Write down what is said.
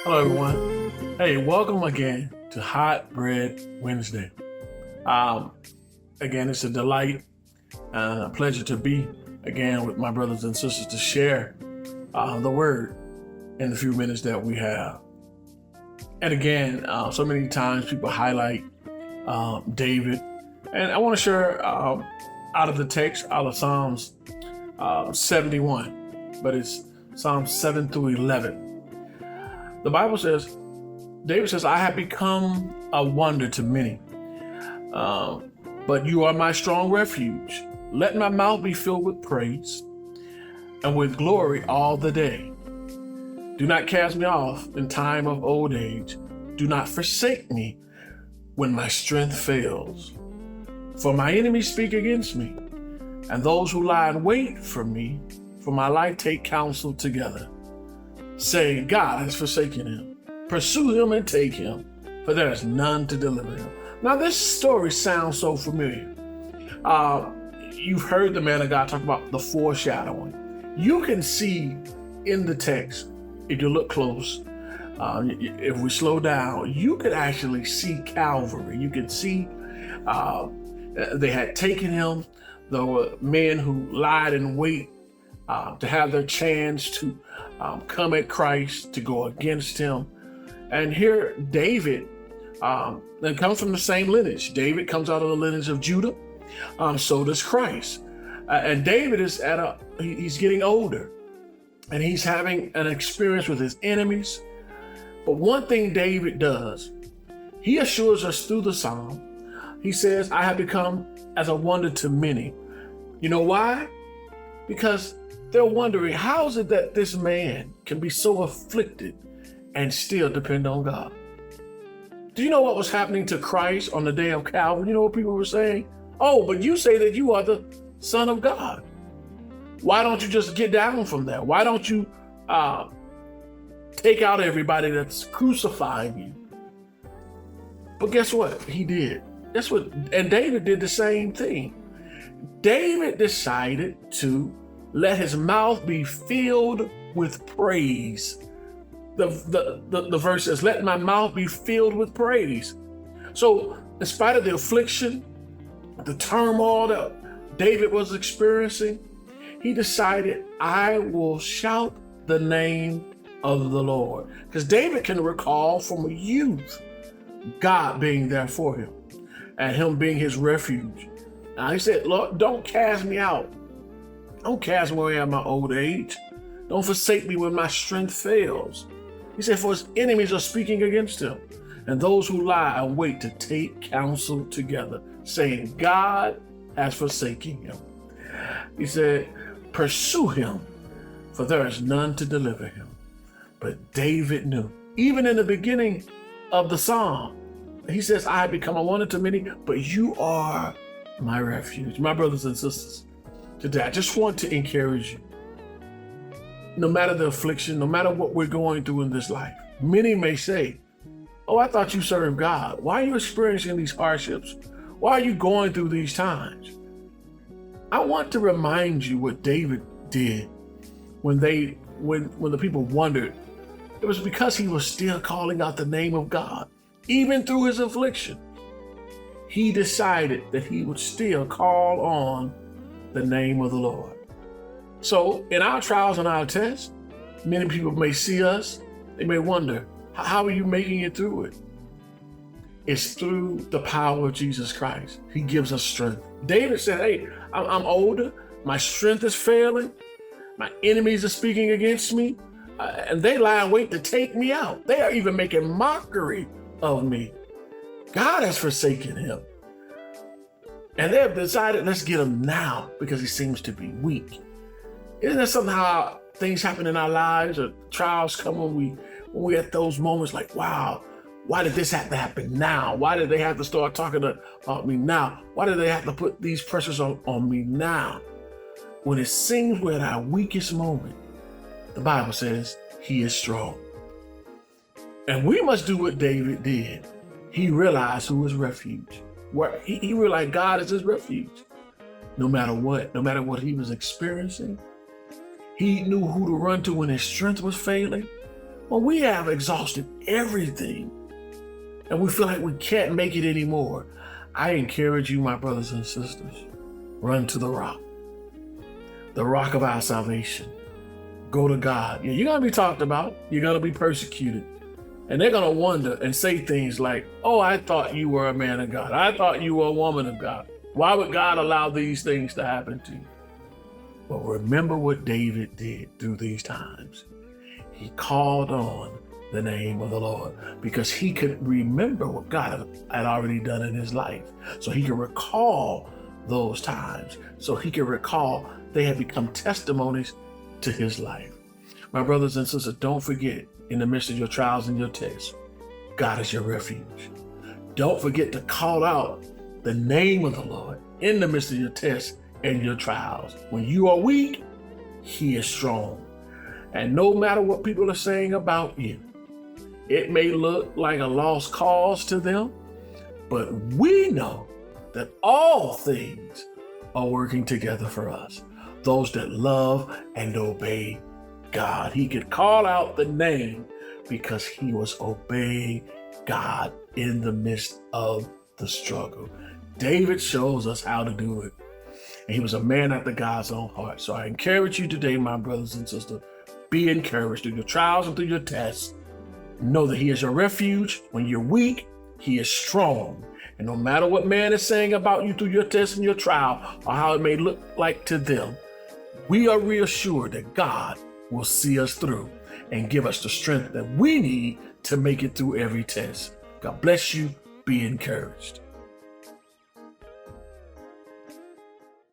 Hello, everyone. Hey, welcome again to Hot Bread Wednesday. Again, it's a delight and a pleasure to be again with my brothers and sisters to share the word in the few minutes that we have. And again, so many times people highlight David, and I want to share out of the text, out of Psalms 71, but it's Psalms 7 through 11. The Bible says, David says, I have become a wonder to many, but you are my strong refuge. Let my mouth be filled with praise and with glory all the day. Do not cast me off in time of old age. Do not forsake me when my strength fails. For my enemies speak against me, and those who lie in wait for me, for my life take counsel together, saying, God has forsaken him. Pursue him and take him, for there is none to deliver him. Now, this story sounds so familiar. You've heard the man of God talk about the foreshadowing. You can see in the text, if you look close, if we slow down, you could actually see Calvary. You can see they had taken him. There were men who lied in wait to have their chance to come at Christ, to go against him. And here David, that comes from the same lineage. David comes out of the lineage of Judah. So does Christ. And David is he's getting older, and he's having an experience with his enemies. But one thing David does, he assures us through the psalm. He says, I have become as a wonder to many. You know why? Because they're wondering, how is it that this man can be so afflicted and still depend on God? Do you know what was happening to Christ on the day of Calvary? You know what people were saying? Oh, but you say that you are the Son of God. Why don't you just get down from there? Why don't you take out everybody that's crucifying you? But guess what? He did. And David did the same thing. David decided to let his mouth be filled with praise. The verse says, let my mouth be filled with praise. So in spite of the affliction, the turmoil that David was experiencing, he decided, I will shout the name of the Lord. Because David can recall from youth God being there for him and him being his refuge. Now he said, Lord, don't cast me out. Don't cast me away at my old age. Don't forsake me when my strength fails. He said, for his enemies are speaking against him, and those who lie and wait to take counsel together, saying, God has forsaken him. He said, pursue him, for there is none to deliver him. But David knew, even in the beginning of the psalm, he says, I have become a wonder to many, but you are my refuge. My brothers and sisters, today I just want to encourage you. No matter the affliction, no matter what we're going through in this life, many may say, oh, I thought you served God. Why are you experiencing these hardships? Why are you going through these times? I want to remind you what David did when the people wondered. It was because he was still calling out the name of God, even through his affliction. He decided that he would still call on the name of the Lord. So in our trials and our tests, many people may see us. They may wonder, how are you making it through it? It's through the power of Jesus Christ. He gives us strength. David said, hey, I'm older. My strength is failing. My enemies are speaking against me. And they lie in wait to take me out. They are even making mockery of me. God has forsaken him. And they have decided, let's get him now because he seems to be weak. Isn't that somehow things happen in our lives or trials come when we at those moments like, wow, why did this have to happen now? Why did they have to start talking about me now? Why did they have to put these pressures on me now? When it seems we're at our weakest moment, the Bible says he is strong. And we must do what David did. He realized who his refuge. He realized God is his refuge. No matter what he was experiencing, he knew who to run to when his strength was failing. When we have exhausted everything and we feel like we can't make it anymore, I encourage you, my brothers and sisters, run to the rock of our salvation. Go to God. Yeah, you're going to be talked about. You're going to be persecuted. And they're going to wonder and say things like, oh, I thought you were a man of God. I thought you were a woman of God. Why would God allow these things to happen to you? But remember what David did through these times. He called on the name of the Lord because he could remember what God had already done in his life. So he could recall those times. So he could recall they had become testimonies to his life. My brothers and sisters, don't forget, in the midst of your trials and your tests, God is your refuge. Don't forget to call out the name of the Lord in the midst of your tests and your trials. When you are weak, he is strong. And no matter what people are saying about you, it may look like a lost cause to them, but we know that all things are working together for us, those that love and obey God. He could call out the name because he was obeying God in the midst of the struggle. David shows us how to do it. And he was a man after God's own heart. So I encourage you today, my brothers and sisters, be encouraged through your trials and through your tests. Know that he is your refuge. When you're weak, he is strong. And no matter what man is saying about you through your test and your trial, or how it may look like to them, we are reassured that God will see us through and give us the strength that we need to make it through every test. God bless you. Be encouraged.